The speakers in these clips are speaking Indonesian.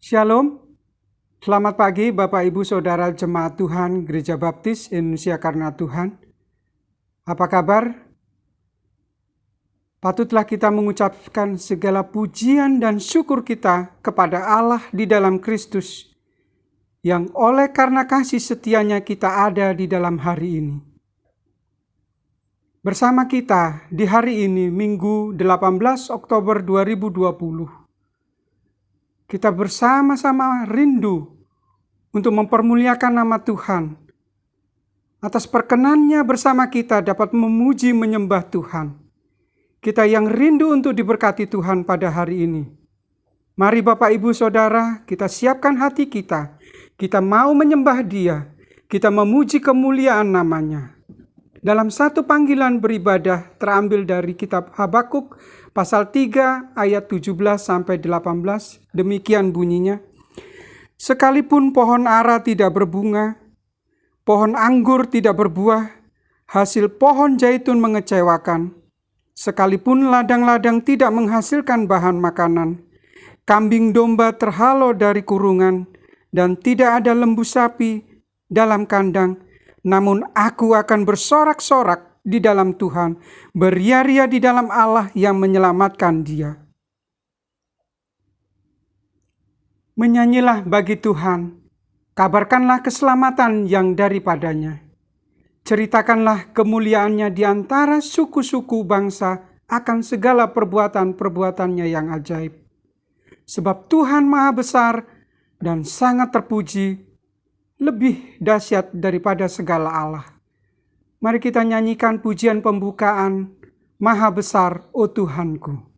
Shalom, selamat pagi Bapak Ibu Saudara Jemaat Tuhan Gereja Baptis Indonesia Karena Tuhan. Apa kabar? Patutlah kita mengucapkan segala pujian dan syukur kita kepada Allah di dalam Kristus, yang oleh karena kasih setianya kita ada di dalam hari ini. Bersama kita di hari ini, Minggu 18 Oktober 2020. Kita bersama-sama rindu untuk mempermuliakan nama Tuhan. Atas perkenannya bersama kita dapat memuji menyembah Tuhan. Kita yang rindu untuk diberkati Tuhan pada hari ini. Mari Bapak Ibu Saudara, kita siapkan hati kita. Kita mau menyembah Dia. Kita memuji kemuliaan namanya. Dalam satu panggilan beribadah terambil dari kitab Habakuk pasal 3 ayat 17 sampai 18, demikian bunyinya. Sekalipun pohon ara tidak berbunga, pohon anggur tidak berbuah, hasil pohon zaitun mengecewakan. Sekalipun ladang-ladang tidak menghasilkan bahan makanan, kambing domba terhalau dari kurungan, dan tidak ada lembu sapi dalam kandang, namun aku akan bersorak-sorak di dalam Tuhan, beria-ria di dalam Allah yang menyelamatkan dia. Menyanyilah bagi Tuhan, kabarkanlah keselamatan yang daripadanya. Ceritakanlah kemuliaannya di antara suku-suku bangsa akan segala perbuatan-perbuatannya yang ajaib. Sebab Tuhan Maha Besar dan sangat terpuji, lebih dahsyat daripada segala Allah. Mari kita nyanyikan pujian pembukaan, Maha Besar, O Tuhanku.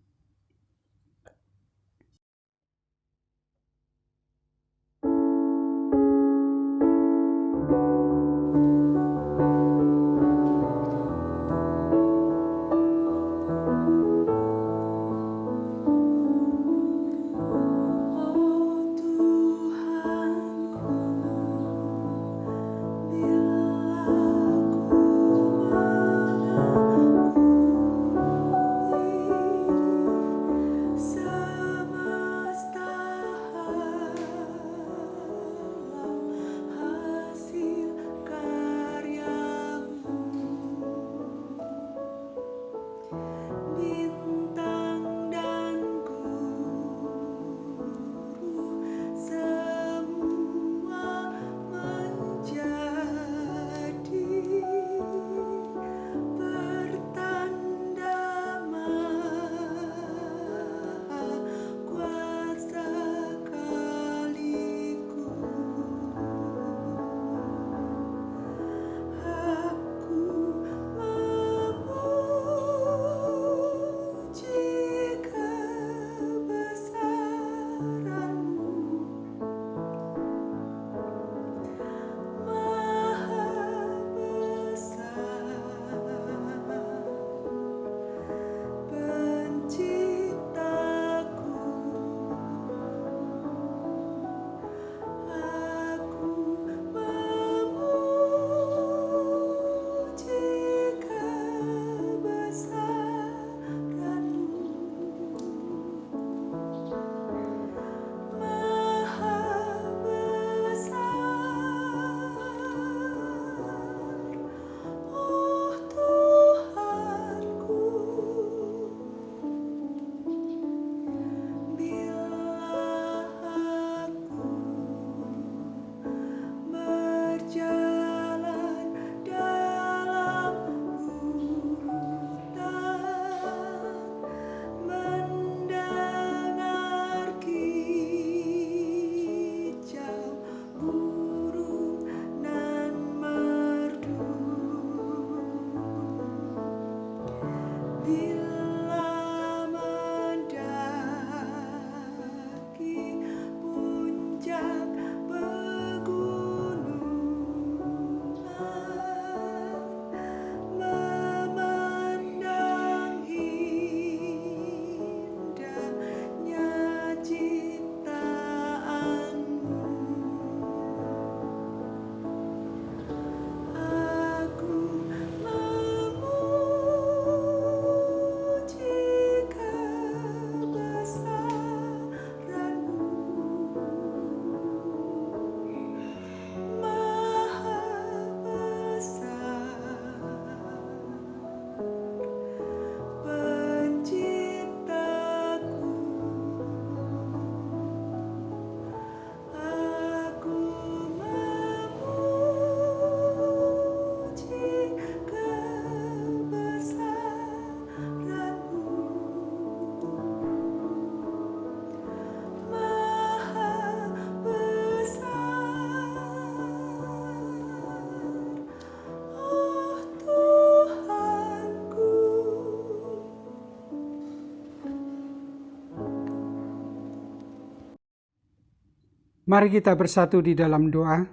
Mari kita bersatu di dalam doa.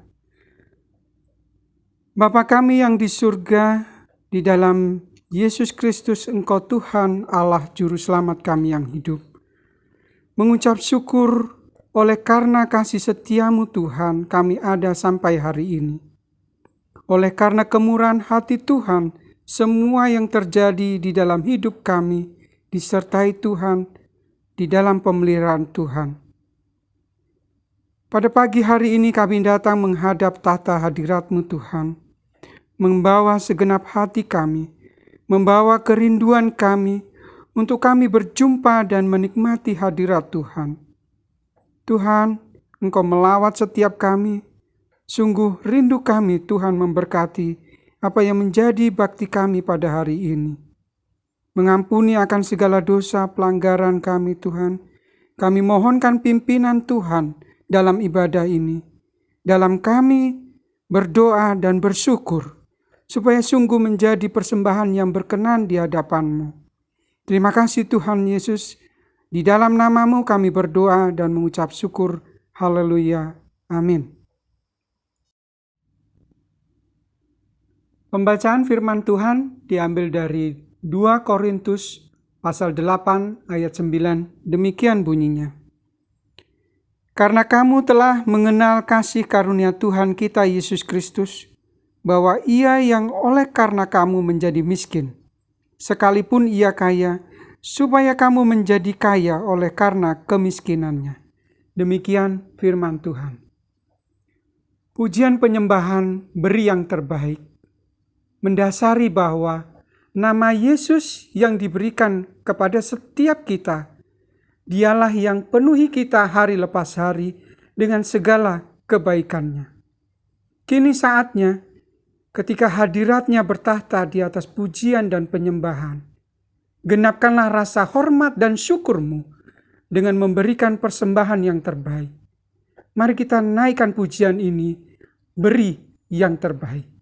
Bapa kami yang di surga, di dalam Yesus Kristus Engkau Tuhan Allah Juru Selamat kami yang hidup. Mengucap syukur oleh karena kasih setiamu Tuhan kami ada sampai hari ini. Oleh karena kemurahan hati Tuhan, semua yang terjadi di dalam hidup kami disertai Tuhan di dalam pemeliharaan Tuhan. Pada pagi hari ini kami datang menghadap tahta hadirat-Mu Tuhan, membawa segenap hati kami, membawa kerinduan kami untuk kami berjumpa dan menikmati hadirat Tuhan. Tuhan, Engkau melawat setiap kami, sungguh rindu kami Tuhan memberkati apa yang menjadi bakti kami pada hari ini. Mengampuni akan segala dosa pelanggaran kami Tuhan, kami mohonkan pimpinan Tuhan dalam ibadah ini, dalam kami berdoa dan bersyukur, supaya sungguh menjadi persembahan yang berkenan di hadapan-Mu. Terima kasih Tuhan Yesus, di dalam nama-Mu kami berdoa dan mengucap syukur. Haleluya. Amin. Pembacaan firman Tuhan diambil dari 2 Korintus pasal 8 ayat 9, demikian bunyinya. Karena kamu telah mengenal kasih karunia Tuhan kita Yesus Kristus, bahwa Ia yang oleh karena kamu menjadi miskin, sekalipun Ia kaya, supaya kamu menjadi kaya oleh karena kemiskinannya. Demikian firman Tuhan. Pujian penyembahan beri yang terbaik, mendasari bahwa nama Yesus yang diberikan kepada setiap kita, Dialah yang penuhi kita hari lepas hari dengan segala kebaikannya. Kini saatnya, ketika hadirat-Nya bertahta di atas pujian dan penyembahan, genapkanlah rasa hormat dan syukur-Mu dengan memberikan persembahan yang terbaik. Mari kita naikkan pujian ini, beri yang terbaik.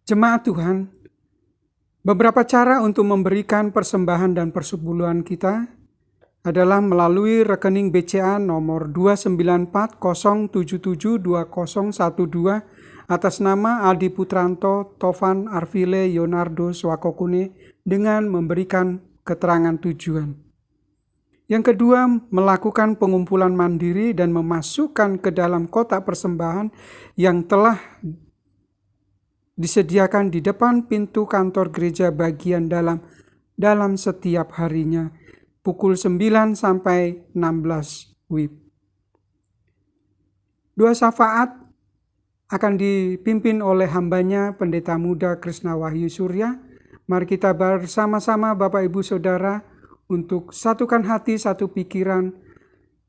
Jemaat Tuhan, beberapa cara untuk memberikan persembahan dan persepuluhan kita adalah melalui rekening BCA nomor 29407720112 atas nama Adi Putranto, Tovan Arvile, Yonardo Swakokune dengan memberikan keterangan tujuan. Yang kedua, melakukan pengumpulan mandiri dan memasukkan ke dalam kotak persembahan yang telah disediakan di depan pintu kantor gereja bagian dalam setiap harinya, pukul 9 sampai 16 WIB. Doa syafaat akan dipimpin oleh hambanya Pendeta Muda Krishna Wahyu Surya. Mari kita bersama-sama Bapak Ibu Saudara untuk satukan hati, satu pikiran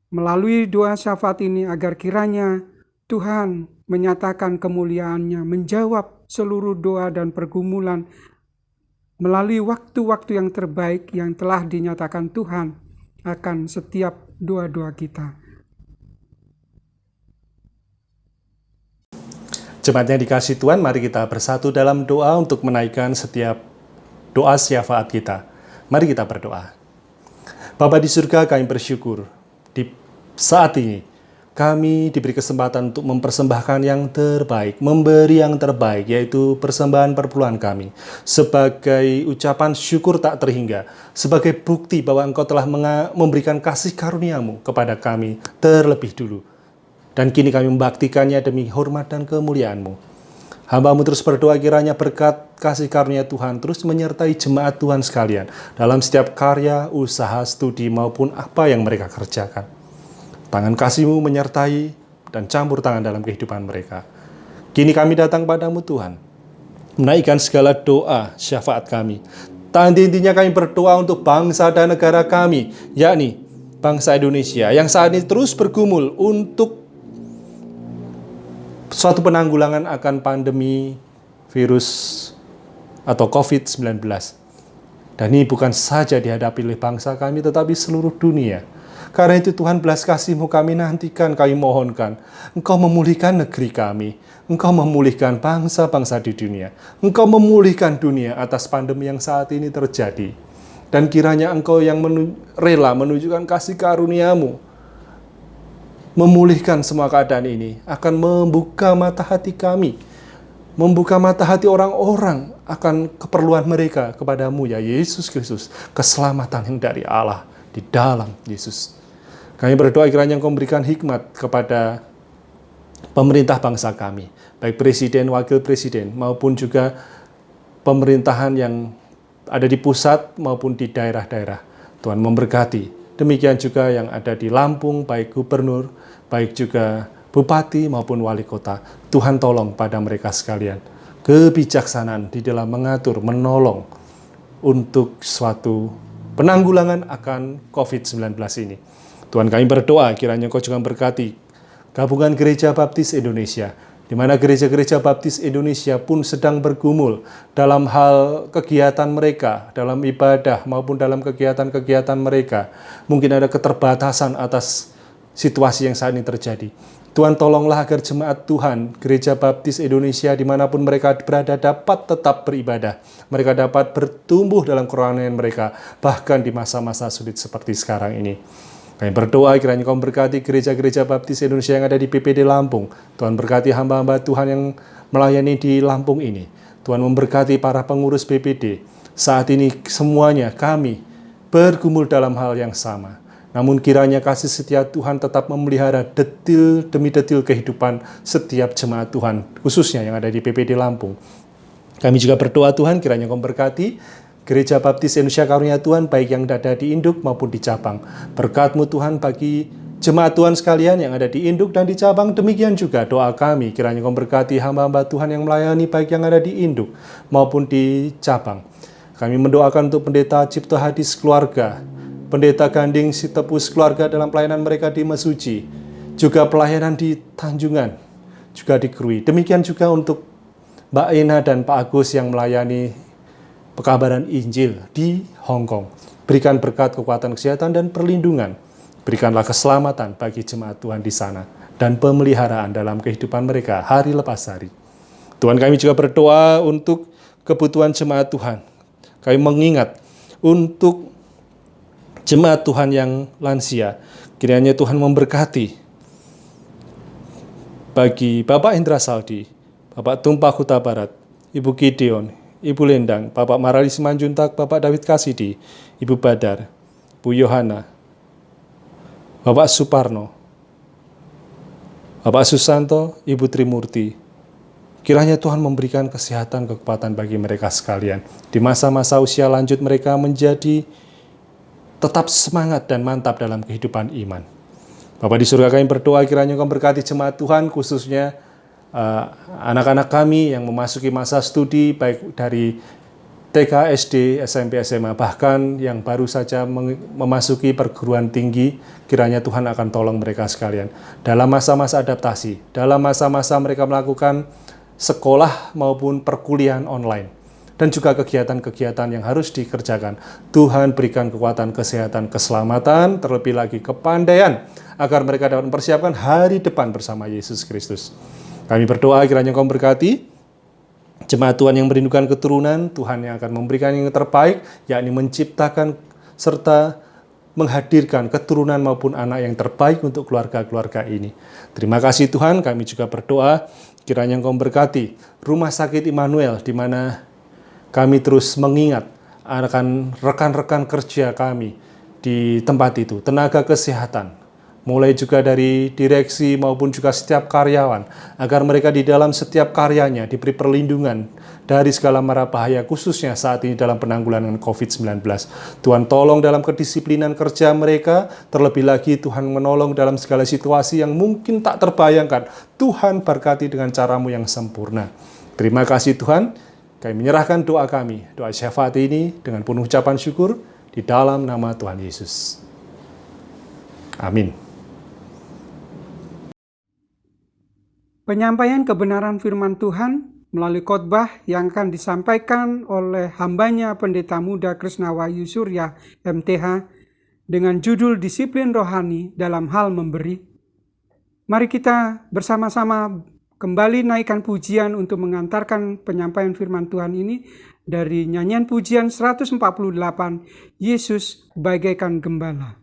melalui doa syafaat ini, agar kiranya Tuhan menyatakan kemuliaan-Nya, menjawab seluruh doa dan pergumulan melalui waktu-waktu yang terbaik yang telah dinyatakan Tuhan akan setiap doa-doa kita. Jemaat yang dikasihi Tuhan, mari kita bersatu dalam doa untuk menaikkan setiap doa syafaat kita. Mari kita berdoa. Bapa di surga, kami bersyukur di saat ini kami diberi kesempatan untuk mempersembahkan yang terbaik, memberi yang terbaik, yaitu persembahan perpuluhan kami, sebagai ucapan syukur tak terhingga, sebagai bukti bahwa Engkau telah memberikan kasih karunia-Mu kepada kami terlebih dulu. Dan kini kami membaktikannya demi hormat dan kemuliaan-Mu. Hamba-Mu terus berdoa kiranya berkat kasih karunia Tuhan terus menyertai jemaat Tuhan sekalian dalam setiap karya, usaha, studi maupun apa yang mereka kerjakan. Tangan kasih-Mu menyertai dan campur tangan dalam kehidupan mereka. Kini kami datang padamu Tuhan, menaikkan segala doa syafaat kami. Tak henti-hentinya kami berdoa untuk bangsa dan negara kami, yakni bangsa Indonesia yang saat ini terus bergumul untuk suatu penanggulangan akan pandemi virus atau COVID-19. Dan ini bukan saja dihadapi oleh bangsa kami, tetapi seluruh dunia. Karena itu Tuhan, belas kasih-Mu kami nantikan, kami mohonkan. Engkau memulihkan negeri kami. Engkau memulihkan bangsa-bangsa di dunia. Engkau memulihkan dunia atas pandemi yang saat ini terjadi. Dan kiranya Engkau yang rela menunjukkan kasih karunia-Mu, memulihkan semua keadaan ini, akan membuka mata hati kami, membuka mata hati orang-orang akan keperluan mereka kepada-Mu, ya Yesus Kristus, keselamatan yang dari Allah di dalam Yesus. Kami berdoa kiranya Engkau memberikan hikmat kepada pemerintah bangsa kami, baik presiden, wakil presiden, maupun juga pemerintahan yang ada di pusat maupun di daerah-daerah. Tuhan memberkati. Demikian juga yang ada di Lampung, baik gubernur, baik juga bupati maupun wali kota. Tuhan tolong pada mereka sekalian kebijaksanaan di dalam mengatur, menolong untuk suatu penanggulangan akan COVID-19 ini. Tuhan, kami berdoa kiranya Engkau juga berkati Gabungan Gereja Baptis Indonesia, di mana gereja-gereja Baptis Indonesia pun sedang bergumul dalam hal kegiatan mereka, dalam ibadah maupun dalam kegiatan-kegiatan mereka. Mungkin ada keterbatasan atas situasi yang saat ini terjadi. Tuhan, tolonglah agar jemaat Tuhan, Gereja Baptis Indonesia dimanapun mereka berada dapat tetap beribadah. Mereka dapat bertumbuh dalam kerohanian mereka, bahkan di masa-masa sulit seperti sekarang ini. Kami berdoa kiranya Kau memberkati gereja-gereja Baptis Indonesia yang ada di PPD Lampung. Tuhan berkati hamba-hamba Tuhan yang melayani di Lampung ini. Tuhan memberkati para pengurus PPD. Saat ini semuanya kami bergumul dalam hal yang sama. Namun kiranya kasih setia Tuhan tetap memelihara detil demi detil kehidupan setiap jemaat Tuhan, khususnya yang ada di PPD Lampung. Kami juga berdoa Tuhan kiranya Kau memberkati Gereja Baptis Indonesia Karunia Tuhan, baik yang ada di induk maupun di cabang. Berkat-Mu Tuhan bagi jemaat Tuhan sekalian yang ada di induk dan di cabang. Demikian juga doa kami, kiranya Kau berkati hamba-hamba Tuhan yang melayani baik yang ada di induk maupun di cabang. Kami mendoakan untuk Pendeta Cipto Hadis keluarga, Pendeta Ganding Sitepus keluarga dalam pelayanan mereka di Mesuji, juga pelayanan di Tanjungan, juga di Krui. Demikian juga untuk Mbak Ina dan Pak Agus yang melayani pekabaran Injil di Hong Kong. Berikan berkat, kekuatan, kesehatan, dan perlindungan. Berikanlah keselamatan bagi jemaat Tuhan di sana dan pemeliharaan dalam kehidupan mereka hari lepas hari. Tuhan, kami juga berdoa untuk kebutuhan jemaat Tuhan. Kami mengingat untuk jemaat Tuhan yang lansia. Kiranya Tuhan memberkati bagi Bapak Indra Saldi, Bapak Tumpah Kuta Barat, Ibu Gideon, Ibu Lendang, Bapak Marali Simanjuntak, Bapak David Kasidi, Ibu Badar, Bu Yohana, Bapak Suparno, Bapak Susanto, Ibu Trimurti. Kiranya Tuhan memberikan kesehatan, kekuatan bagi mereka sekalian. Di masa-masa usia lanjut mereka menjadi tetap semangat dan mantap dalam kehidupan iman. Bapa di surga, kami berdoa kiranya Engkau berkati jemaat Tuhan, khususnya anak-anak kami yang memasuki masa studi, baik dari TK, SD, SMP, SMA, bahkan yang baru saja memasuki perguruan tinggi, kiranya Tuhan akan tolong mereka sekalian. Dalam masa-masa adaptasi, dalam masa-masa mereka melakukan sekolah maupun perkuliahan online, dan juga kegiatan-kegiatan yang harus dikerjakan. Tuhan berikan kekuatan, kesehatan, keselamatan, terlebih lagi kepandaian, agar mereka dapat mempersiapkan hari depan bersama Yesus Kristus. Kami berdoa kiranya Engkau berkati jemaat Tuhan yang merindukan keturunan, Tuhan yang akan memberikan yang terbaik, yakni menciptakan serta menghadirkan keturunan maupun anak yang terbaik untuk keluarga-keluarga ini. Terima kasih Tuhan, kami juga berdoa kiranya Engkau berkati Rumah Sakit Immanuel, di mana kami terus mengingat akan rekan-rekan kerja kami di tempat itu, tenaga kesehatan, mulai juga dari direksi maupun juga setiap karyawan, agar mereka di dalam setiap karyanya diberi perlindungan dari segala mara bahaya, khususnya saat ini dalam penanggulangan COVID-19. Tuhan tolong dalam kedisiplinan kerja mereka, terlebih lagi Tuhan menolong dalam segala situasi yang mungkin tak terbayangkan. Tuhan berkati dengan cara-Mu yang sempurna. Terima kasih Tuhan, kami menyerahkan doa kami, doa syafaat ini dengan penuh ucapan syukur di dalam nama Tuhan Yesus. Amin. Penyampaian kebenaran firman Tuhan melalui khotbah yang akan disampaikan oleh hambanya Pendeta Muda Krishna Wahyu Surya MTH dengan judul Disiplin Rohani dalam Hal Memberi. Mari kita bersama-sama kembali naikkan pujian untuk mengantarkan penyampaian firman Tuhan ini dari nyanyian pujian 148, Yesus bagaikan gembala.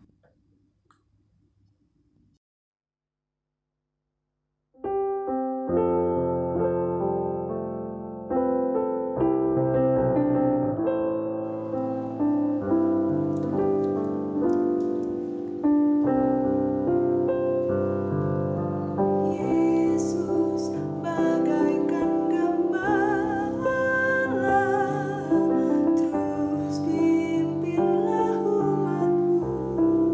Terus pimpinlah umatmu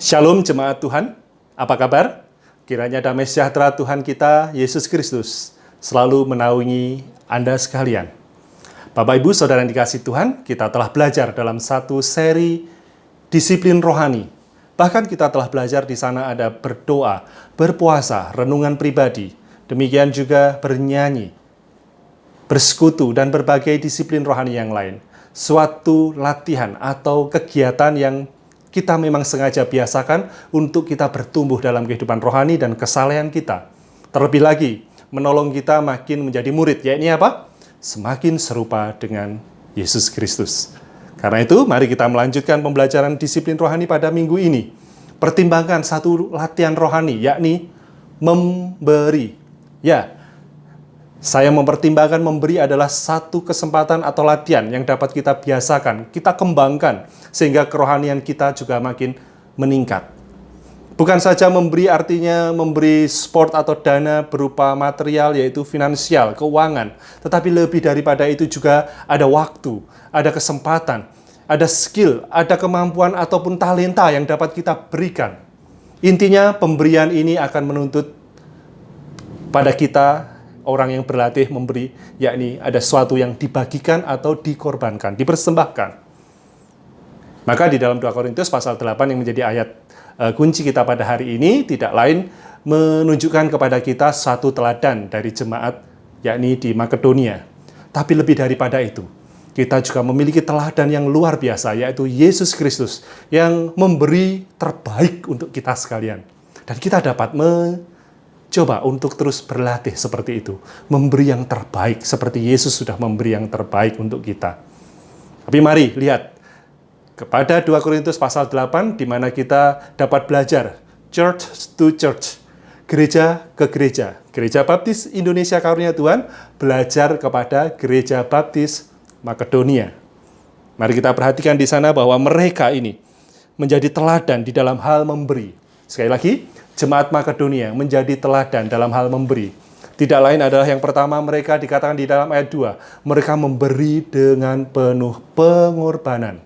Shalom jemaat Tuhan, apa kabar? Kiranya damai sejahtera Tuhan kita, Yesus Kristus, selalu menaungi Anda sekalian. Bapak Ibu Saudara yang dikasihi Tuhan, kita telah belajar dalam satu seri disiplin rohani. Bahkan kita telah belajar di sana ada berdoa, berpuasa, renungan pribadi, demikian juga bernyanyi, bersekutu, dan berbagai disiplin rohani yang lain. Suatu latihan atau kegiatan yang kita memang sengaja biasakan untuk kita bertumbuh dalam kehidupan rohani dan kesalehan kita. Terlebih lagi, menolong kita makin menjadi murid, yakni apa? Semakin serupa dengan Yesus Kristus. Karena itu, mari kita melanjutkan pembelajaran disiplin rohani pada minggu ini. Pertimbangkan satu latihan rohani, yakni memberi. Ya, saya mempertimbangkan memberi adalah satu kesempatan atau latihan yang dapat kita biasakan, kita kembangkan, sehingga kerohanian kita juga makin meningkat. Bukan saja memberi artinya memberi support atau dana berupa material, yaitu finansial, keuangan. Tetapi lebih daripada itu juga ada waktu, ada kesempatan, ada skill, ada kemampuan ataupun talenta yang dapat kita berikan. Intinya pemberian ini akan menuntut pada kita orang yang berlatih memberi, yakni ada sesuatu yang dibagikan atau dikorbankan, dipersembahkan. Maka di dalam 2 Korintus pasal 8 yang menjadi ayat kunci kita pada hari ini, tidak lain menunjukkan kepada kita satu teladan dari jemaat, yakni di Makedonia. Tapi lebih daripada itu, kita juga memiliki teladan yang luar biasa, yaitu Yesus Kristus yang memberi terbaik untuk kita sekalian. Dan kita dapat coba untuk terus berlatih seperti itu. Memberi yang terbaik, seperti Yesus sudah memberi yang terbaik untuk kita. Tapi mari lihat kepada 2 Korintus pasal 8, di mana kita dapat belajar church to church, gereja ke gereja. Gereja Baptis Indonesia Karunia Tuhan belajar kepada Gereja Baptis Makedonia. Mari kita perhatikan di sana bahwa mereka ini menjadi teladan di dalam hal memberi. Sekali lagi, Jemaat Makedonia menjadi teladan dalam hal memberi. Tidak lain adalah yang pertama mereka dikatakan di dalam ayat 2. Mereka memberi dengan penuh pengorbanan.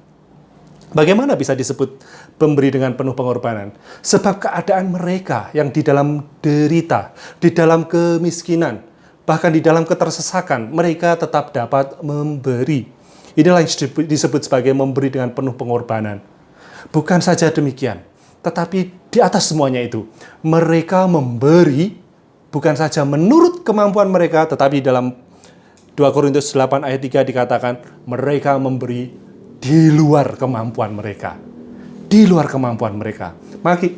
Bagaimana bisa disebut memberi dengan penuh pengorbanan? Sebab keadaan mereka yang di dalam derita, di dalam kemiskinan, bahkan di dalam ketersesakan, mereka tetap dapat memberi. Inilah yang disebut sebagai memberi dengan penuh pengorbanan. Bukan saja demikian, tetapi di atas semuanya itu, mereka memberi bukan saja menurut kemampuan mereka, tetapi dalam 2 Korintus 8 ayat 3 dikatakan, mereka memberi di luar kemampuan mereka. Di luar kemampuan mereka. Mari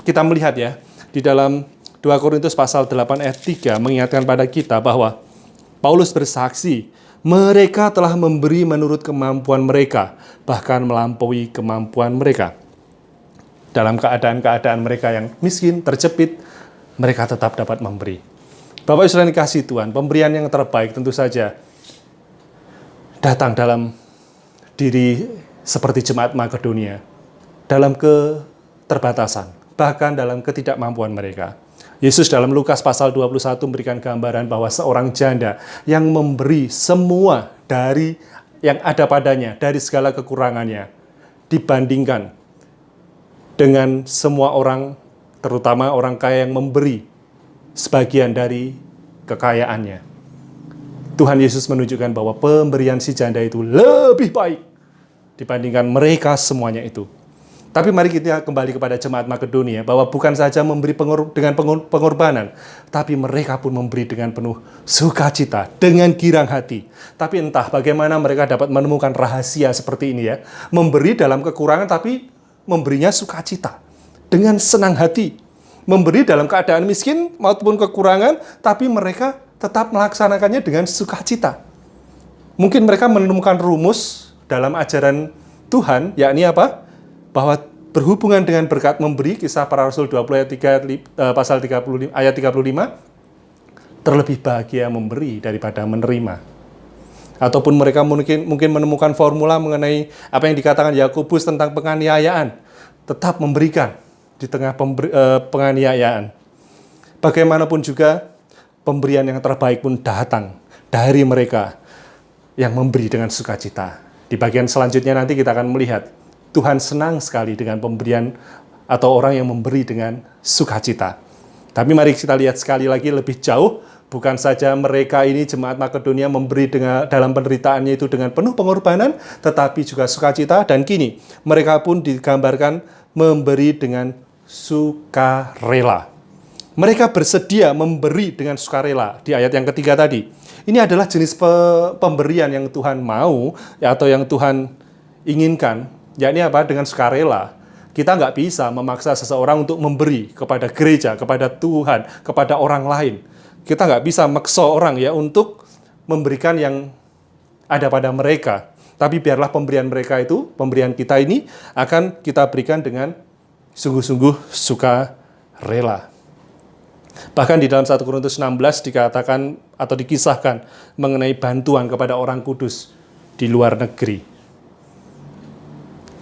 kita melihat ya, di dalam 2 Korintus pasal 8 ayat 3 mengingatkan pada kita bahwa Paulus bersaksi, mereka telah memberi menurut kemampuan mereka, bahkan melampaui kemampuan mereka. Dalam keadaan-keadaan mereka yang miskin, terjepit, mereka tetap dapat memberi. Bapak Ibu Saudara dikasihi Tuhan, pemberian yang terbaik tentu saja datang dalam diri seperti jemaat Makedonia, dalam keterbatasan, bahkan dalam ketidakmampuan mereka. Yesus dalam Lukas pasal 21 memberikan gambaran bahwa seorang janda yang memberi semua dari yang ada padanya, dari segala kekurangannya, dibandingkan dengan semua orang, terutama orang kaya yang memberi sebagian dari kekayaannya. Tuhan Yesus menunjukkan bahwa pemberian si janda itu lebih baik dibandingkan mereka semuanya itu. Tapi mari kita kembali kepada jemaat Makedonia, bahwa bukan saja memberi dengan pengorbanan, tapi mereka pun memberi dengan penuh sukacita, dengan girang hati. Tapi entah bagaimana mereka dapat menemukan rahasia seperti ini ya, memberi dalam kekurangan tapi memberinya sukacita, dengan senang hati. Memberi dalam keadaan miskin maupun kekurangan, tapi mereka tetap melaksanakannya dengan sukacita. Mungkin mereka menemukan rumus dalam ajaran Tuhan, yakni apa? Bahwa berhubungan dengan berkat memberi, Kisah Para Rasul 20 ayat 3, pasal 35, ayat 35, terlebih bahagia memberi daripada menerima. Ataupun mereka mungkin menemukan formula mengenai apa yang dikatakan Yakobus tentang penganiayaan. Tetap memberikan di tengah penganiayaan. Bagaimanapun juga, pemberian yang terbaik pun datang dari mereka yang memberi dengan sukacita. Di bagian selanjutnya nanti kita akan melihat Tuhan senang sekali dengan pemberian atau orang yang memberi dengan sukacita. Tapi mari kita lihat sekali lagi lebih jauh, bukan saja mereka ini jemaat Makedonia memberi dalam penderitaannya itu dengan penuh pengorbanan, tetapi juga sukacita. Dan kini mereka pun digambarkan memberi dengan sukarela. Mereka bersedia memberi dengan sukarela di ayat yang ketiga tadi. Ini adalah jenis pemberian yang Tuhan mau atau yang Tuhan inginkan, yakni apa? Dengan sukarela. Kita nggak bisa memaksa seseorang untuk memberi kepada gereja, kepada Tuhan, kepada orang lain. Kita nggak bisa maksa orang ya untuk memberikan yang ada pada mereka. Tapi biarlah pemberian mereka itu, pemberian kita ini akan kita berikan dengan sungguh-sungguh sukarela. Bahkan di dalam 1 Korintus 16 dikatakan atau dikisahkan mengenai bantuan kepada orang kudus di luar negeri.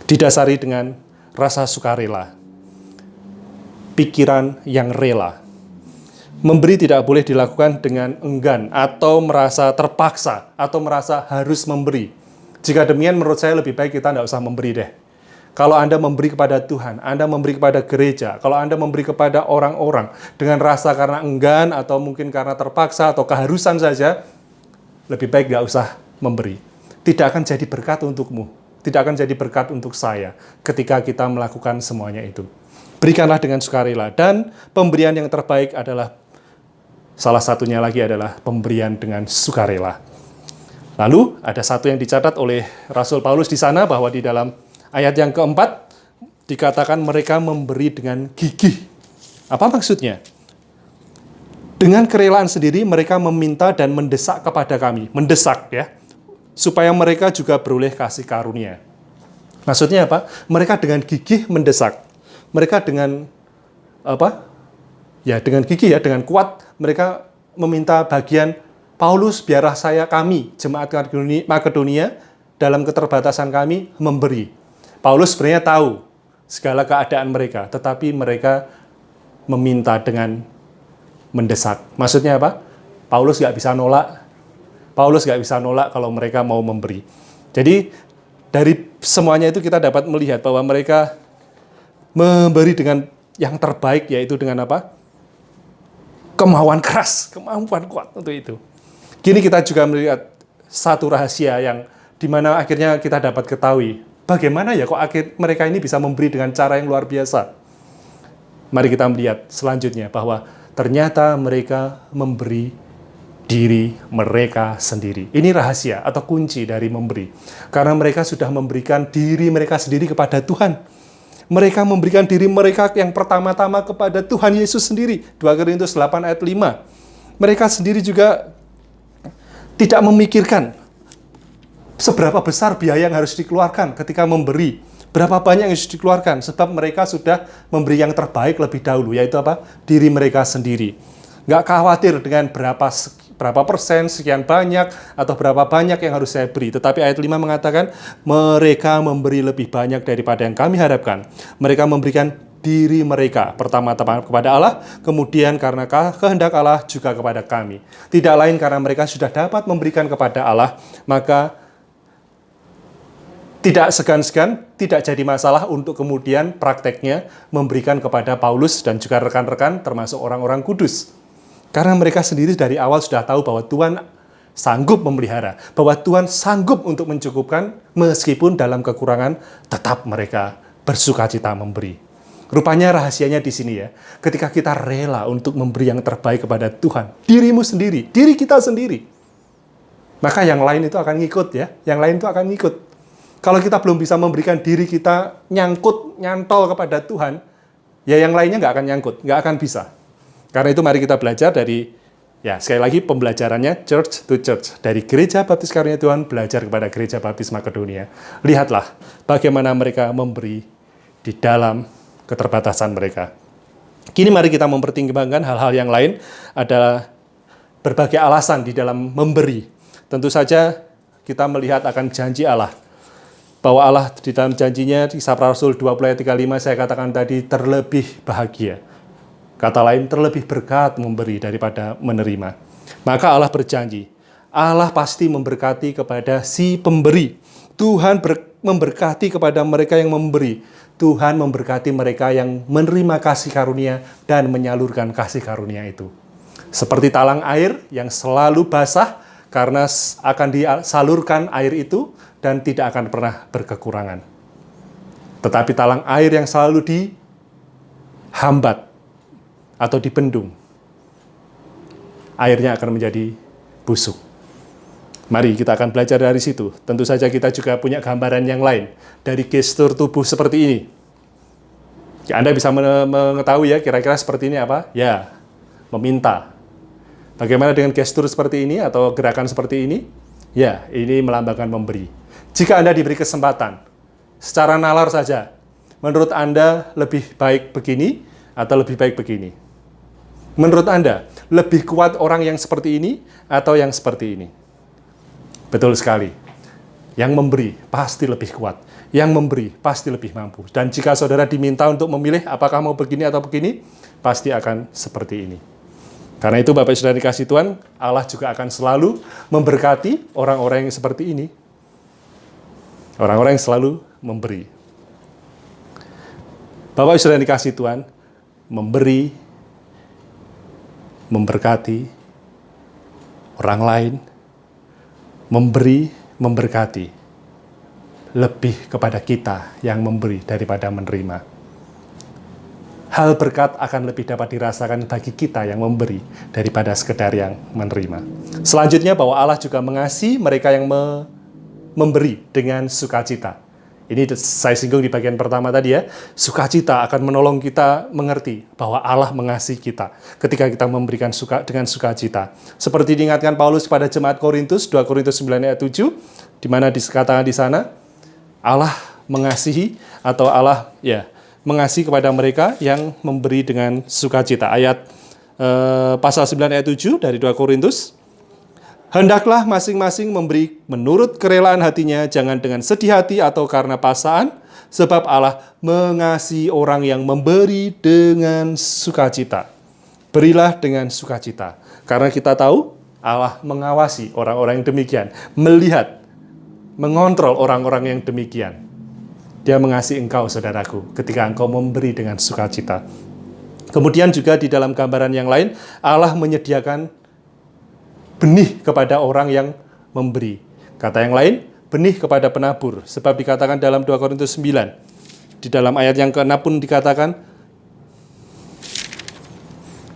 Didasari dengan rasa sukarela, pikiran yang rela. Memberi tidak boleh dilakukan dengan enggan atau merasa terpaksa atau merasa harus memberi. Jika demikian menurut saya lebih baik kita tidak usah memberi deh. Kalau Anda memberi kepada Tuhan, Anda memberi kepada gereja, kalau Anda memberi kepada orang-orang dengan rasa karena enggan atau mungkin karena terpaksa atau keharusan saja, lebih baik nggak usah memberi. Tidak akan jadi berkat untukmu. Tidak akan jadi berkat untuk saya ketika kita melakukan semuanya itu. Berikanlah dengan sukarela. Dan pemberian yang terbaik adalah, salah satunya lagi adalah pemberian dengan sukarela. Lalu ada satu yang dicatat oleh Rasul Paulus di sana, bahwa di dalam ayat yang keempat dikatakan mereka memberi dengan gigih. Apa maksudnya? Dengan kerelaan sendiri mereka meminta dan mendesak kepada kami. Mendesak ya. Supaya mereka juga beroleh kasih karunia. Maksudnya apa? Mereka dengan gigih mendesak. Mereka dengan apa? Ya, dengan gigih ya, dengan kuat mereka meminta bagian Paulus, biarlah kami, jemaat Makedonia, dalam keterbatasan kami memberi. Paulus sebenarnya tahu segala keadaan mereka, tetapi mereka meminta dengan mendesak. Maksudnya apa? Paulus nggak bisa nolak kalau mereka mau memberi. Jadi dari semuanya itu kita dapat melihat bahwa mereka memberi dengan yang terbaik, yaitu dengan apa? Kemauan keras, kemampuan kuat untuk itu. Kini kita juga melihat satu rahasia yang dimana akhirnya kita dapat ketahui bagaimana ya kok mereka ini bisa memberi dengan cara yang luar biasa. Mari kita melihat selanjutnya bahwa ternyata mereka memberi diri mereka sendiri. Ini rahasia atau kunci dari memberi. Karena mereka sudah memberikan diri mereka sendiri kepada Tuhan. Mereka memberikan diri mereka yang pertama-tama kepada Tuhan Yesus sendiri. 2 Korintus 8 ayat 5. Mereka sendiri juga tidak memikirkan seberapa besar biaya yang harus dikeluarkan ketika memberi. Berapa banyak yang harus dikeluarkan. Sebab mereka sudah memberi yang terbaik lebih dahulu. Yaitu apa? Diri mereka sendiri. Nggak khawatir dengan berapa persen, sekian banyak, atau berapa banyak yang harus saya beri. Tetapi ayat 5 mengatakan, mereka memberi lebih banyak daripada yang kami harapkan. Mereka memberikan diri mereka, pertama-tama kepada Allah, kemudian karena kehendak Allah juga kepada kami. Tidak lain karena mereka sudah dapat memberikan kepada Allah, maka tidak segan-segan, tidak jadi masalah untuk kemudian prakteknya memberikan kepada Paulus dan juga rekan-rekan, termasuk orang-orang kudus. Karena mereka sendiri dari awal sudah tahu bahwa Tuhan sanggup memelihara, bahwa Tuhan sanggup untuk mencukupkan, meskipun dalam kekurangan tetap mereka bersukacita memberi. Rupanya rahasianya di sini ya, ketika kita rela untuk memberi yang terbaik kepada Tuhan, dirimu sendiri, diri kita sendiri, maka yang lain itu akan ngikut ya, yang lain itu akan ngikut. Kalau kita belum bisa memberikan diri kita nyantol kepada Tuhan, ya yang lainnya nggak akan nyangkut, nggak akan bisa. Karena itu mari kita belajar dari, ya sekali lagi pembelajarannya church to church. Dari Gereja Baptis Karunia Tuhan belajar kepada Gereja Baptis Makedonia. Lihatlah bagaimana mereka memberi di dalam keterbatasan mereka. Kini mari kita mempertimbangkan hal-hal yang lain, adalah berbagai alasan di dalam memberi. Tentu saja kita melihat akan janji Allah. Bahwa Allah di dalam janjinya, di Kisah Rasul 20 ayat 35 saya katakan tadi, terlebih bahagia. Kata lain, terlebih berkat memberi daripada menerima. Maka Allah berjanji, Allah pasti memberkati kepada si pemberi. Tuhan memberkati kepada mereka yang memberi. Tuhan memberkati mereka yang menerima kasih karunia dan menyalurkan kasih karunia itu. Seperti talang air yang selalu basah karena akan disalurkan air itu dan tidak akan pernah berkekurangan. Tetapi talang air yang selalu dihambat atau dibendung, airnya akan menjadi busuk. Mari kita akan belajar dari situ. Tentu saja kita juga punya gambaran yang lain dari gestur tubuh seperti ini. Ya, Anda bisa mengetahui ya kira-kira seperti ini apa? Ya, meminta. Bagaimana dengan gestur seperti ini atau gerakan seperti ini? Ya, ini melambangkan memberi. Jika Anda diberi kesempatan, secara nalar saja, menurut Anda lebih baik begini atau lebih baik begini? Menurut Anda, lebih kuat orang yang seperti ini atau yang seperti ini? Betul sekali. Yang memberi pasti lebih kuat. Yang memberi pasti lebih mampu. Dan jika saudara diminta untuk memilih apakah mau begini atau begini, pasti akan seperti ini. Karena itu Bapak Saudara dikasih Tuhan, Allah juga akan selalu memberkati orang-orang yang seperti ini. Orang-orang yang selalu memberi. Bapak Saudara dikasih Tuhan, memberi, memberkati orang lain, memberi, memberkati, lebih kepada kita yang memberi daripada menerima. Hal berkat akan lebih dapat dirasakan bagi kita yang memberi daripada sekedar yang menerima. Selanjutnya bahwa Allah juga mengasihi mereka yang memberi dengan sukacita. Ini saya singgung di bagian pertama tadi ya. Sukacita akan menolong kita mengerti bahwa Allah mengasihi kita ketika kita memberikan dengan sukacita. Seperti diingatkan Paulus kepada jemaat Korintus, 2 Korintus 9 ayat 7, di mana dikatakan di sana, Allah mengasihi atau Allah mengasihi kepada mereka yang memberi dengan sukacita. Ayat pasal 9 ayat 7 dari 2 Korintus. Hendaklah masing-masing memberi menurut kerelaan hatinya, jangan dengan sedih hati atau karena paksaan, sebab Allah mengasihi orang yang memberi dengan sukacita. Berilah dengan sukacita. Karena kita tahu Allah mengawasi orang-orang yang demikian, melihat, mengontrol orang-orang yang demikian. Dia mengasihi engkau, saudaraku, ketika engkau memberi dengan sukacita. Kemudian juga di dalam gambaran yang lain, Allah menyediakan benih kepada orang yang memberi. Kata yang lain, benih kepada penabur. Sebab dikatakan dalam 2 Korintus 9, di dalam ayat yang ke-6 pun dikatakan,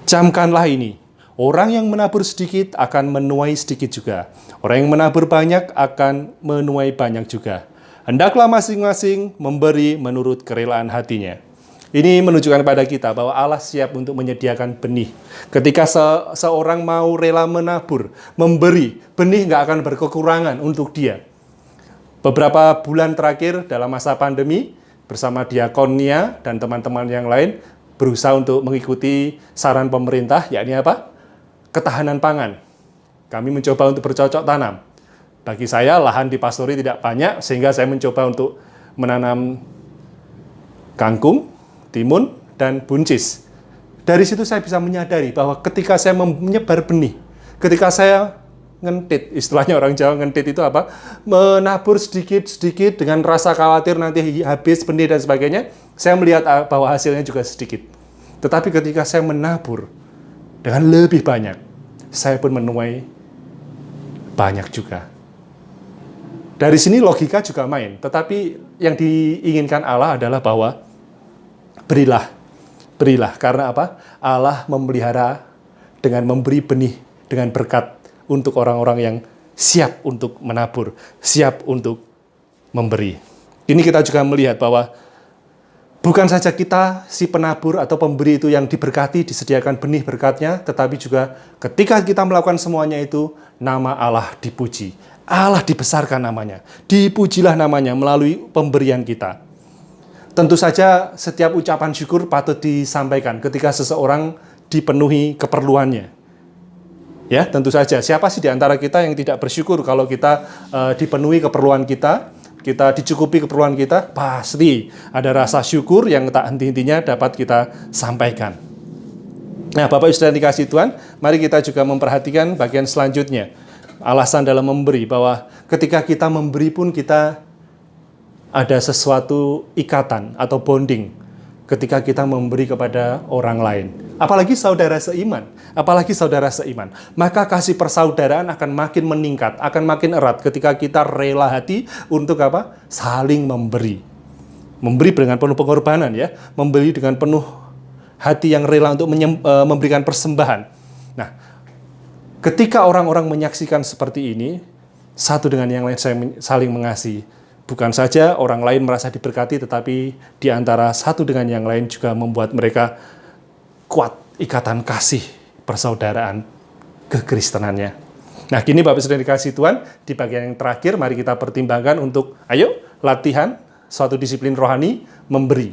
camkanlah ini, orang yang menabur sedikit akan menuai sedikit juga. Orang yang menabur banyak akan menuai banyak juga. Hendaklah masing-masing memberi menurut kerelaan hatinya. Ini menunjukkan kepada kita bahwa Allah siap untuk menyediakan benih. Ketika seorang mau rela menabur, memberi, benih nggak akan berkekurangan untuk dia. Beberapa bulan terakhir dalam masa pandemi, bersama Diakonia dan teman-teman yang lain, berusaha untuk mengikuti saran pemerintah, yakni apa? Ketahanan pangan. Kami mencoba untuk bercocok tanam. Bagi saya, lahan di pastori tidak banyak, sehingga saya mencoba untuk menanam kangkung, timun, dan buncis. Dari situ saya bisa menyadari bahwa ketika saya menyebar benih, ketika saya ngentit, istilahnya orang Jawa ngentit itu apa? Menabur sedikit-sedikit dengan rasa khawatir nanti habis benih dan sebagainya, saya melihat bahwa hasilnya juga sedikit. Tetapi ketika saya menabur dengan lebih banyak, saya pun menuai banyak juga. Dari sini logika juga main, tetapi yang diinginkan Allah adalah bahwa berilah, karena apa? Allah memelihara dengan memberi benih, dengan berkat untuk orang-orang yang siap untuk menabur, siap untuk memberi. Ini kita juga melihat bahwa bukan saja kita, si penabur atau pemberi itu yang diberkati, disediakan benih berkatnya, tetapi juga ketika kita melakukan semuanya itu, nama Allah dipuji. Allah dibesarkan namanya, dipujilah namanya melalui pemberian kita. Tentu saja setiap ucapan syukur patut disampaikan ketika seseorang dipenuhi keperluannya. Ya, tentu saja. Siapa sih di antara kita yang tidak bersyukur kalau kita dipenuhi keperluan kita dicukupi keperluan kita? Pasti ada rasa syukur yang tak henti-hentinya dapat kita sampaikan. Nah, Bapak Ibu Saudara dikasih Tuhan, mari kita juga memperhatikan bagian selanjutnya. Alasan dalam memberi, bahwa ketika kita memberi pun kita ada sesuatu ikatan atau bonding ketika kita memberi kepada orang lain. Apalagi saudara seiman. Maka kasih persaudaraan akan makin meningkat, akan makin erat ketika kita rela hati untuk apa? Saling memberi. Memberi dengan penuh pengorbanan ya. Memberi dengan penuh hati yang rela untuk memberikan persembahan. Nah, ketika orang-orang menyaksikan seperti ini, satu dengan yang lain saling mengasihi. Bukan saja orang lain merasa diberkati, tetapi di antara satu dengan yang lain juga membuat mereka kuat ikatan kasih persaudaraan kekristenannya. Nah, kini Bapak Saudara dikasih Tuhan, di bagian yang terakhir mari kita pertimbangkan untuk latihan suatu disiplin rohani memberi.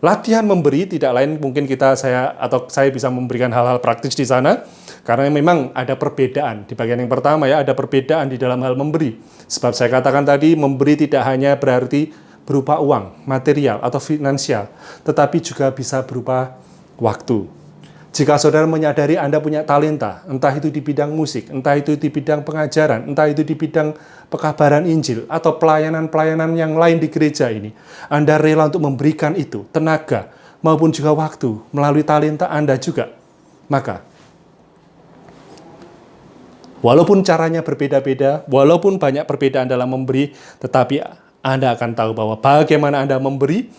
Latihan memberi tidak lain mungkin saya bisa memberikan hal-hal praktis di sana, karena memang ada perbedaan. Di bagian yang pertama ada perbedaan di dalam hal memberi. Sebab saya katakan tadi, memberi tidak hanya berarti berupa uang, material, atau finansial, tetapi juga bisa berupa waktu. Jika saudara menyadari Anda punya talenta, entah itu di bidang musik, entah itu di bidang pengajaran, entah itu di bidang pekabaran Injil, atau pelayanan-pelayanan yang lain di gereja ini, Anda rela untuk memberikan itu, tenaga, maupun juga waktu, melalui talenta Anda juga, maka walaupun caranya berbeda-beda, walaupun banyak perbedaan dalam memberi, tetapi Anda akan tahu bahwa bagaimana Anda memberi,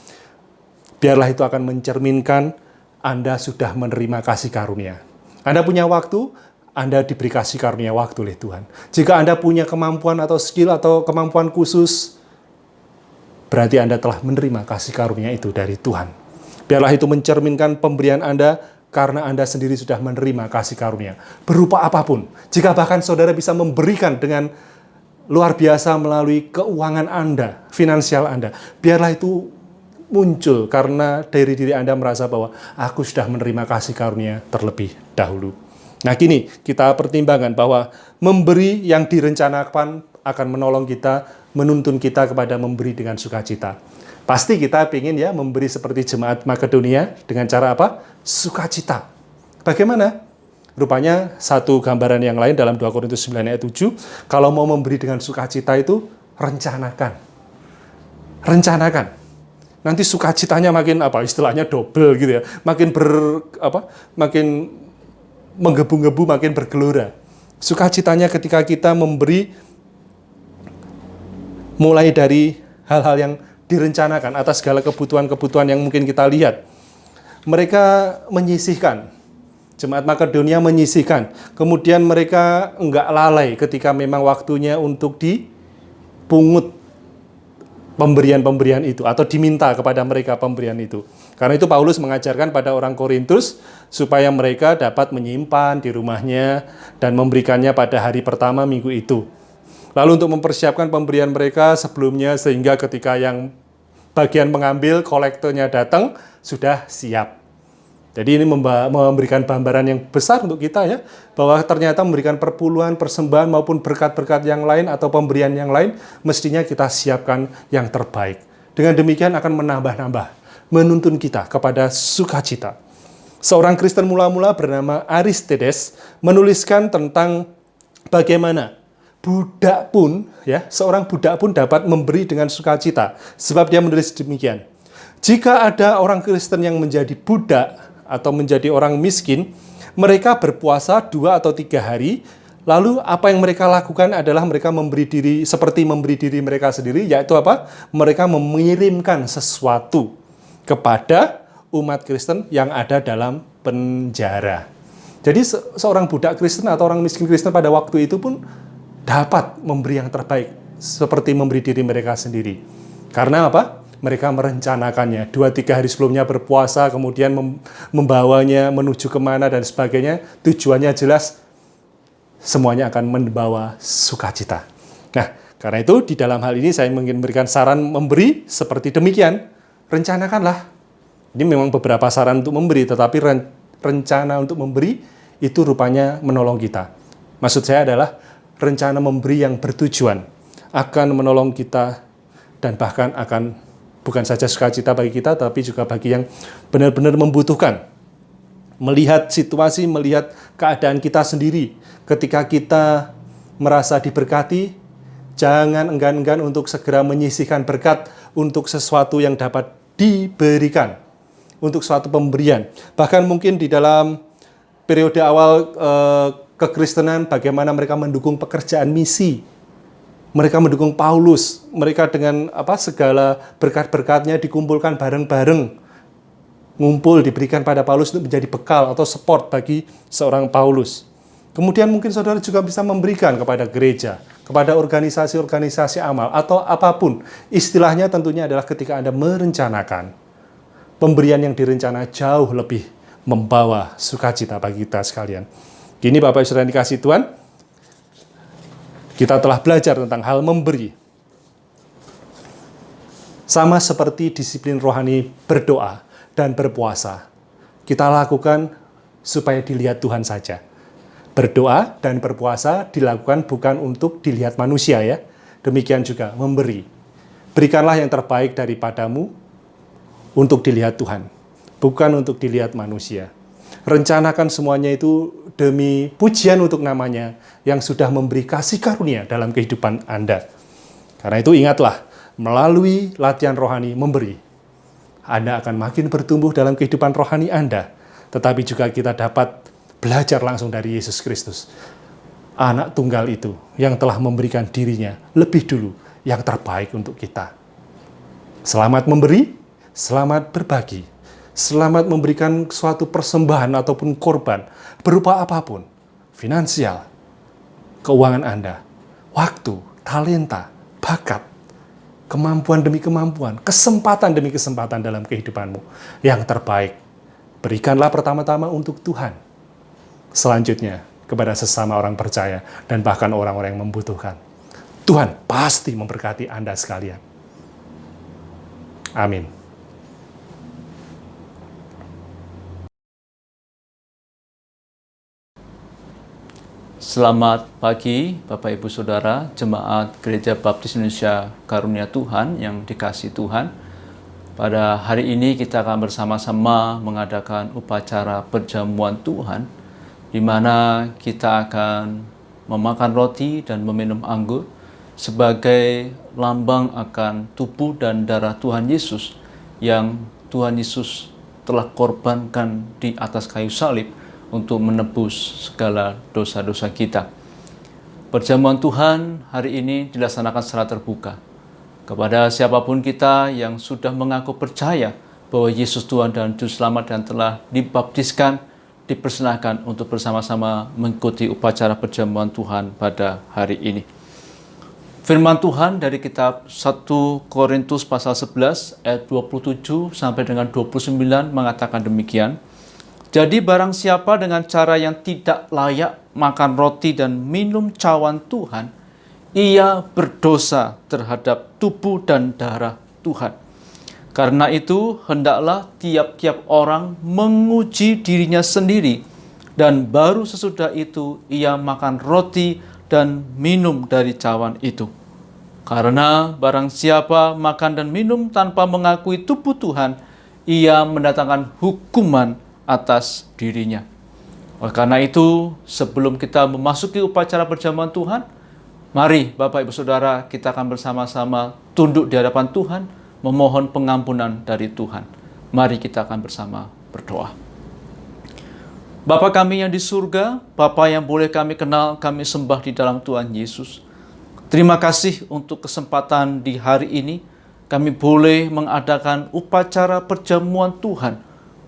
biarlah itu akan mencerminkan Anda sudah menerima kasih karunia. Anda punya waktu, Anda diberi kasih karunia waktu oleh Tuhan. Jika Anda punya kemampuan atau skill atau kemampuan khusus, berarti Anda telah menerima kasih karunia itu dari Tuhan. Biarlah itu mencerminkan pemberian Anda, karena Anda sendiri sudah menerima kasih karunia. Berupa apapun. Jika bahkan saudara bisa memberikan dengan luar biasa melalui keuangan Anda, finansial Anda, biarlah itu muncul karena dari diri Anda merasa bahwa aku sudah menerima kasih karunia terlebih dahulu. Nah, kini kita pertimbangkan bahwa memberi yang direncanakan akan menolong kita, menuntun kita kepada memberi dengan sukacita. Pasti kita ingin memberi seperti jemaat Makedonia dengan cara apa? Sukacita. Bagaimana? Rupanya satu gambaran yang lain dalam 2 Korintus 9 ayat 7, kalau mau memberi dengan sukacita itu rencanakan. Nanti sukacitanya makin istilahnya double gitu ya. Makin menggebu-gebu, makin bergelora. Sukacitanya ketika kita memberi mulai dari hal-hal yang direncanakan atas segala kebutuhan-kebutuhan yang mungkin kita lihat. Mereka menyisihkan, jemaat Makedonia menyisihkan, kemudian mereka enggak lalai ketika memang waktunya untuk dipungut pemberian-pemberian itu, atau diminta kepada mereka pemberian itu. Karena itu Paulus mengajarkan pada orang Korintus supaya mereka dapat menyimpan di rumahnya dan memberikannya pada hari pertama minggu itu. Lalu untuk mempersiapkan pemberian mereka sebelumnya, sehingga ketika yang bagian mengambil kolektornya datang, sudah siap. Jadi ini memberikan gambaran yang besar untuk kita ya, bahwa ternyata memberikan perpuluhan, persembahan maupun berkat-berkat yang lain atau pemberian yang lain, mestinya kita siapkan yang terbaik. Dengan demikian akan menambah-nambah, menuntun kita kepada sukacita. Seorang Kristen mula-mula bernama Aristides menuliskan tentang bagaimana seorang budak pun dapat memberi dengan sukacita. Sebab dia menulis demikian. Jika ada orang Kristen yang menjadi budak atau menjadi orang miskin, mereka berpuasa 2 atau 3 hari, lalu apa yang mereka lakukan adalah mereka memberi diri mereka sendiri, yaitu apa? Mereka mengirimkan sesuatu kepada umat Kristen yang ada dalam penjara. Jadi seorang budak Kristen atau orang miskin Kristen pada waktu itu pun dapat memberi yang terbaik, seperti memberi diri mereka sendiri. Karena apa? Mereka merencanakannya. 2-3 hari sebelumnya berpuasa, kemudian membawanya menuju kemana dan sebagainya. Tujuannya jelas, semuanya akan membawa sukacita. Nah, karena itu di dalam hal ini saya ingin memberikan saran memberi seperti demikian. Rencanakanlah. Ini memang beberapa saran untuk memberi, tetapi rencana untuk memberi itu rupanya menolong kita. Maksud saya adalah rencana memberi yang bertujuan akan menolong kita dan bahkan akan bukan saja sukacita bagi kita, tapi juga bagi yang benar-benar membutuhkan. Melihat situasi, melihat keadaan kita sendiri. Ketika kita merasa diberkati, jangan enggan-enggan untuk segera menyisihkan berkat untuk sesuatu yang dapat diberikan, untuk suatu pemberian. Bahkan mungkin di dalam periode awal kekristenan, bagaimana mereka mendukung pekerjaan misi. Mereka mendukung Paulus, mereka dengan segala berkat-berkatnya dikumpulkan bareng-bareng. Ngumpul diberikan pada Paulus untuk menjadi bekal atau support bagi seorang Paulus. Kemudian mungkin saudara juga bisa memberikan kepada gereja, kepada organisasi-organisasi amal, atau apapun. Istilahnya tentunya adalah ketika Anda merencanakan. Pemberian yang direncana jauh lebih membawa sukacita bagi kita sekalian. Kini Bapak Ibu Saudara yang dikasihi Tuhan, kita telah belajar tentang hal memberi. Sama seperti disiplin rohani berdoa dan berpuasa. Kita lakukan supaya dilihat Tuhan saja. Berdoa dan berpuasa dilakukan bukan untuk dilihat manusia ya. Demikian juga memberi. Berikanlah yang terbaik daripadamu untuk dilihat Tuhan, bukan untuk dilihat manusia. Rencanakan semuanya itu demi pujian untuk namanya yang sudah memberi kasih karunia dalam kehidupan Anda. Karena itu ingatlah, melalui latihan rohani memberi, Anda akan makin bertumbuh dalam kehidupan rohani Anda. Tetapi juga kita dapat belajar langsung dari Yesus Kristus, anak tunggal itu yang telah memberikan dirinya lebih dulu yang terbaik untuk kita. Selamat memberi, selamat berbagi, selamat memberikan suatu persembahan ataupun korban berupa apapun, finansial, keuangan Anda, waktu, talenta, bakat, kemampuan demi kemampuan, kesempatan demi kesempatan dalam kehidupanmu. Yang terbaik, berikanlah pertama-tama untuk Tuhan. Selanjutnya, kepada sesama orang percaya dan bahkan orang-orang yang membutuhkan. Tuhan pasti memberkati Anda sekalian. Amin. Selamat pagi Bapak Ibu Saudara, Jemaat Gereja Baptis Indonesia Karunia Tuhan yang dikasihi Tuhan. Pada hari ini kita akan bersama-sama mengadakan upacara perjamuan Tuhan, di mana kita akan memakan roti dan meminum anggur sebagai lambang akan tubuh dan darah Tuhan Yesus yang Tuhan Yesus telah korbankan di atas kayu salib untuk menebus segala dosa-dosa kita. Perjamuan Tuhan hari ini dilaksanakan secara terbuka. Kepada siapapun kita yang sudah mengaku percaya bahwa Yesus Tuhan dan Juru Selamat dan telah dibaptiskan, dipersilahkan untuk bersama-sama mengikuti upacara perjamuan Tuhan pada hari ini. Firman Tuhan dari kitab 1 Korintus pasal 11 ayat 27 sampai dengan 29 mengatakan demikian. Jadi barang siapa dengan cara yang tidak layak makan roti dan minum cawan Tuhan, ia berdosa terhadap tubuh dan darah Tuhan. Karena itu, hendaklah tiap-tiap orang menguji dirinya sendiri, dan baru sesudah itu ia makan roti dan minum dari cawan itu. Karena barang siapa makan dan minum tanpa mengakui tubuh Tuhan, ia mendatangkan hukuman atas dirinya. Oleh karena itu, sebelum kita memasuki upacara perjamuan Tuhan, mari Bapak Ibu Saudara, kita akan bersama-sama tunduk di hadapan Tuhan, memohon pengampunan dari Tuhan. Mari kita akan bersama berdoa. Bapa kami yang di surga, Bapa yang boleh kami kenal, kami sembah di dalam Tuhan Yesus. Terima kasih untuk kesempatan di hari ini, kami boleh mengadakan upacara perjamuan Tuhan,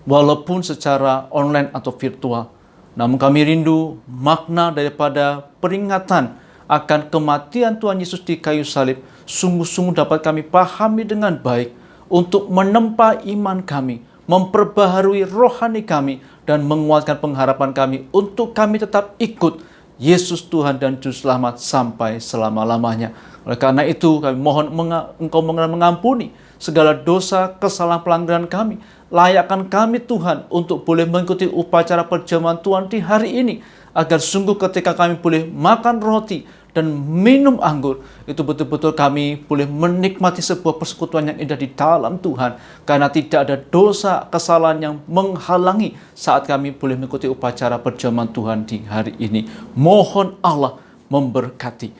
walaupun secara online atau virtual. Namun kami rindu makna daripada peringatan akan kematian Tuhan Yesus di kayu salib sungguh-sungguh dapat kami pahami dengan baik untuk menempa iman kami, memperbaharui rohani kami, dan menguatkan pengharapan kami untuk kami tetap ikut Yesus Tuhan dan Juru Selamat sampai selama-lamanya. Oleh karena itu kami mohon Engkau mengampuni segala dosa, kesalahan, pelanggaran kami. Layakkan kami Tuhan untuk boleh mengikuti upacara perjamuan Tuhan di hari ini, agar sungguh ketika kami boleh makan roti dan minum anggur, itu betul-betul kami boleh menikmati sebuah persekutuan yang indah di dalam Tuhan, karena tidak ada dosa, kesalahan yang menghalangi saat kami boleh mengikuti upacara perjamuan Tuhan di hari ini. Mohon Allah memberkati,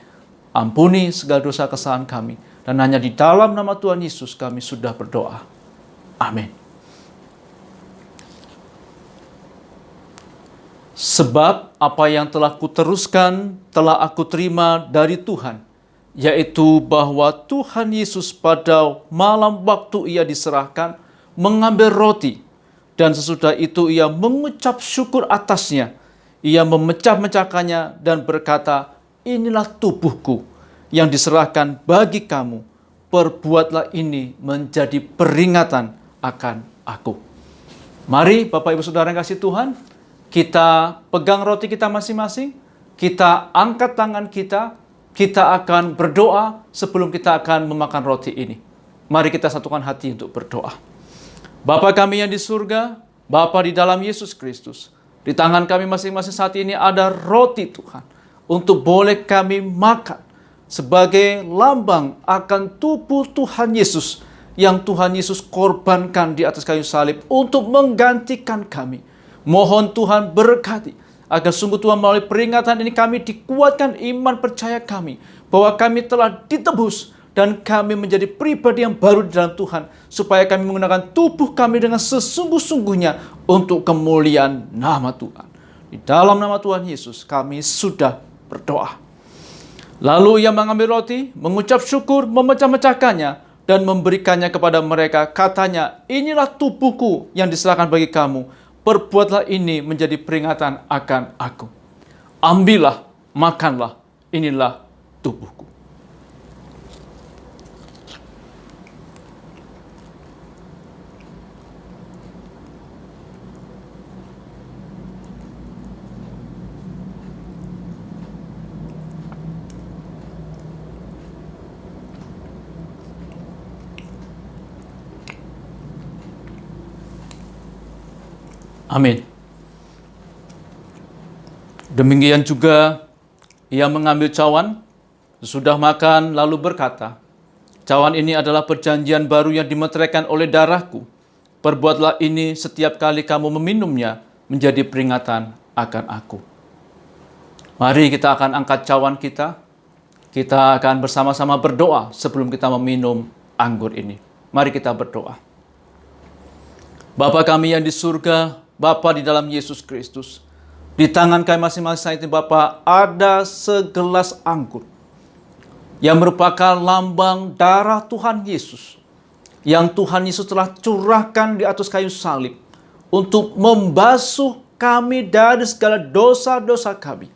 ampuni segala dosa kesalahan kami, Dan hanya di dalam nama Tuhan Yesus kami sudah berdoa. Amin. Sebab apa yang telah kuteruskan telah aku terima dari Tuhan, yaitu bahwa Tuhan Yesus pada malam waktu ia diserahkan mengambil roti, dan sesudah itu ia mengucap syukur atasnya. Ia memecah-mecahkannya dan berkata, inilah tubuhku yang diserahkan bagi kamu. Perbuatlah ini menjadi peringatan akan aku. Mari Bapak Ibu Saudara yang kasih Tuhan, kita pegang roti kita masing-masing, kita angkat tangan kita akan berdoa sebelum kita akan memakan roti ini. Mari kita satukan hati untuk berdoa. Bapa kami yang di surga, Bapa di dalam Yesus Kristus, di tangan kami masing-masing saat ini ada roti Tuhan, untuk boleh kami makan sebagai lambang akan tubuh Tuhan Yesus yang Tuhan Yesus korbankan di atas kayu salib untuk menggantikan kami. Mohon Tuhan berkati agar sungguh Tuhan melalui peringatan ini kami dikuatkan iman percaya kami bahwa kami telah ditebus dan kami menjadi pribadi yang baru di dalam Tuhan, supaya kami menggunakan tubuh kami dengan sesungguh-sungguhnya untuk kemuliaan nama Tuhan. Di dalam nama Tuhan Yesus kami sudah berdoa. Lalu ia mengambil roti, mengucap syukur, memecah-mecahkannya, dan memberikannya kepada mereka. Katanya, inilah tubuhku yang diserahkan bagi kamu. Perbuatlah ini menjadi peringatan akan aku. Ambillah, makanlah, inilah tubuhku. Amin. Demikian juga ia mengambil cawan, sesudah makan lalu berkata, cawan ini adalah perjanjian baru yang dimeteraikan oleh darahku. Perbuatlah ini setiap kali kamu meminumnya menjadi peringatan akan aku. Mari kita akan angkat cawan kita. Kita akan bersama-sama berdoa sebelum kita meminum anggur ini. Mari kita berdoa. Bapa kami yang di surga, Bapa di dalam Yesus Kristus, di tangan kami masing-masing saat ini Bapa ada segelas anggur yang merupakan lambang darah Tuhan Yesus, yang Tuhan Yesus telah curahkan di atas kayu salib untuk membasuh kami dari segala dosa-dosa kami.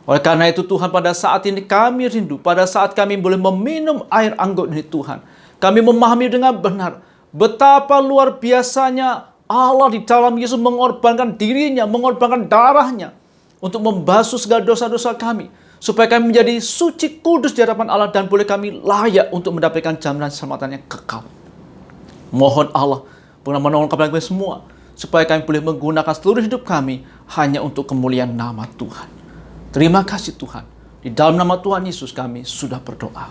Oleh karena itu Tuhan, pada saat ini kami rindu, pada saat kami boleh meminum air anggur ini Tuhan, kami memahami dengan benar betapa luar biasanya Allah di dalam Yesus mengorbankan dirinya, mengorbankan darahnya untuk membasuh segala dosa-dosa kami, supaya kami menjadi suci kudus di hadapan Allah dan boleh kami layak untuk mendapatkan jaminan keselamatan yang kekal. Mohon Allah menolong kepada kami semua, supaya kami boleh menggunakan seluruh hidup kami hanya untuk kemuliaan nama Tuhan. Terima kasih Tuhan. Di dalam nama Tuhan Yesus kami sudah berdoa.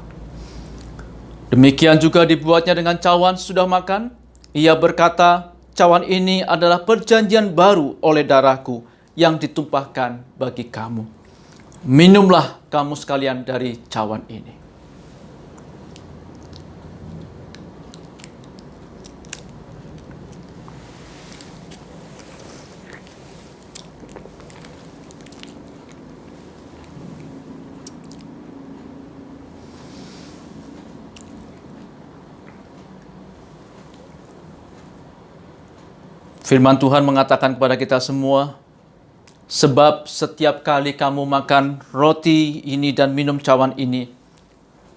Demikian juga dibuatnya dengan cawan sudah makan. Ia berkata, cawan ini adalah perjanjian baru oleh darahku yang ditumpahkan bagi kamu. Minumlah kamu sekalian dari cawan ini. Firman Tuhan mengatakan kepada kita semua, sebab setiap kali kamu makan roti ini dan minum cawan ini,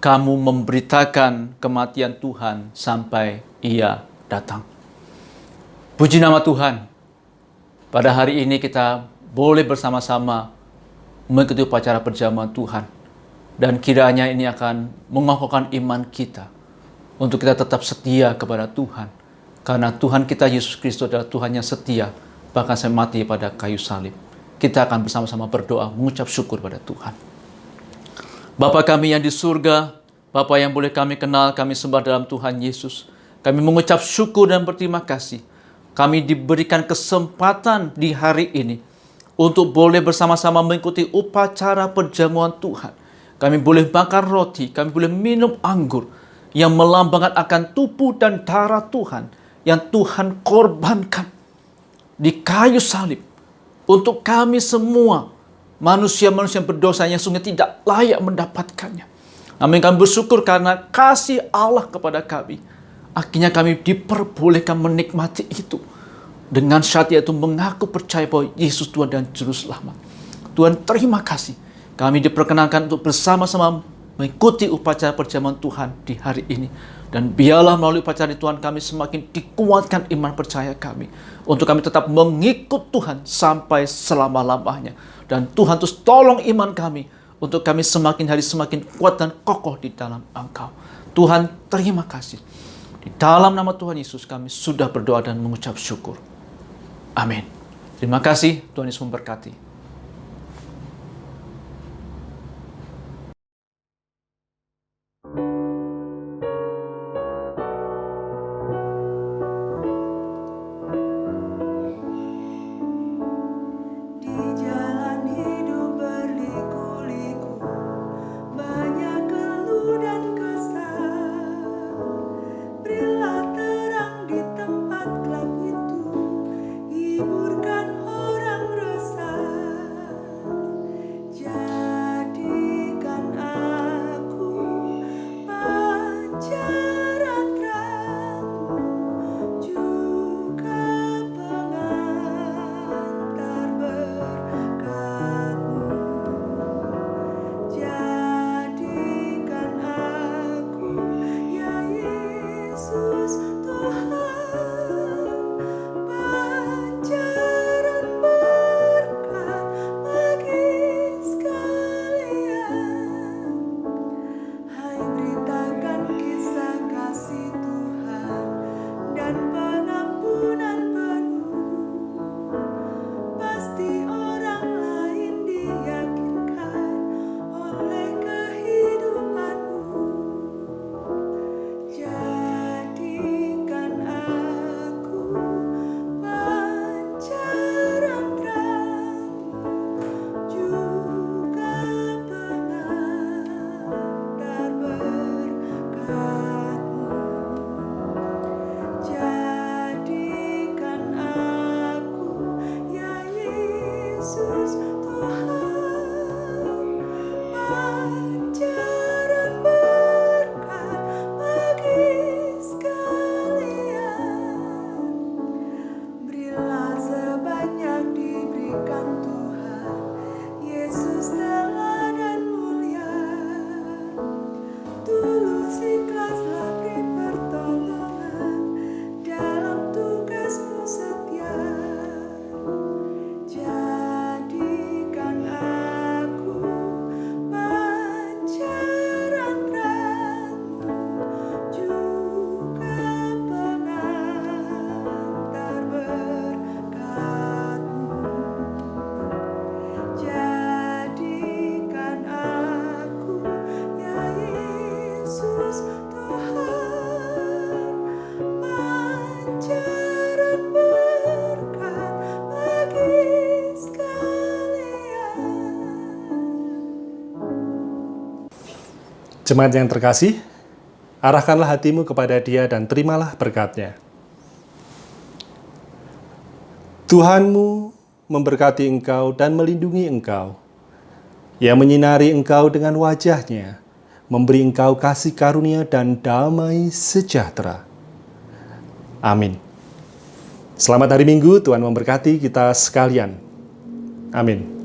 kamu memberitakan kematian Tuhan sampai Ia datang. Puji nama Tuhan. Pada hari ini kita boleh bersama-sama mengikuti upacara perjamuan Tuhan. Dan kiranya ini akan mengokohkan iman kita untuk kita tetap setia kepada Tuhan. Karena Tuhan kita Yesus Kristus adalah Tuhan yang setia, bahkan sampai mati pada kayu salib. Kita akan bersama-sama berdoa, mengucap syukur pada Tuhan. Bapa kami yang di surga, Bapa yang boleh kami kenal, kami sembah dalam Tuhan Yesus. Kami mengucap syukur dan berterima kasih. Kami diberikan kesempatan di hari ini untuk boleh bersama-sama mengikuti upacara perjamuan Tuhan. kami boleh makan roti, kami boleh minum anggur yang melambangkan akan tubuh dan darah Tuhan yang Tuhan korbankan di kayu salib untuk kami semua, manusia-manusia yang berdosa yang sungguh tidak layak mendapatkannya. Namun kami bersyukur karena kasih Allah kepada kami. Akhirnya kami diperbolehkan menikmati itu. Dengan syarat yaitu mengaku percaya bahwa Yesus Tuhan dan Juru Selamat. Tuhan, terima kasih. Kami diperkenankan untuk bersama-sama mengikuti upacara perjamuan Tuhan di hari ini. Dan biarlah melalui upacara ini Tuhan kami semakin dikuatkan iman percaya kami. Untuk kami tetap mengikut Tuhan sampai selama-lamanya. Dan Tuhan terus tolong iman kami. Untuk kami semakin hari semakin kuat dan kokoh di dalam Engkau. Tuhan, terima kasih. Di dalam nama Tuhan Yesus kami sudah berdoa dan mengucap syukur. Amin. Terima kasih, Tuhan Yesus memberkati. Jemaat yang terkasih, arahkanlah hatimu kepada Dia dan terimalah berkat-Nya. Tuhanmu memberkati engkau dan melindungi engkau. Ia menyinari engkau dengan wajah-Nya, memberi engkau kasih karunia dan damai sejahtera. Amin. Selamat hari Minggu, Tuhan memberkati kita sekalian. Amin.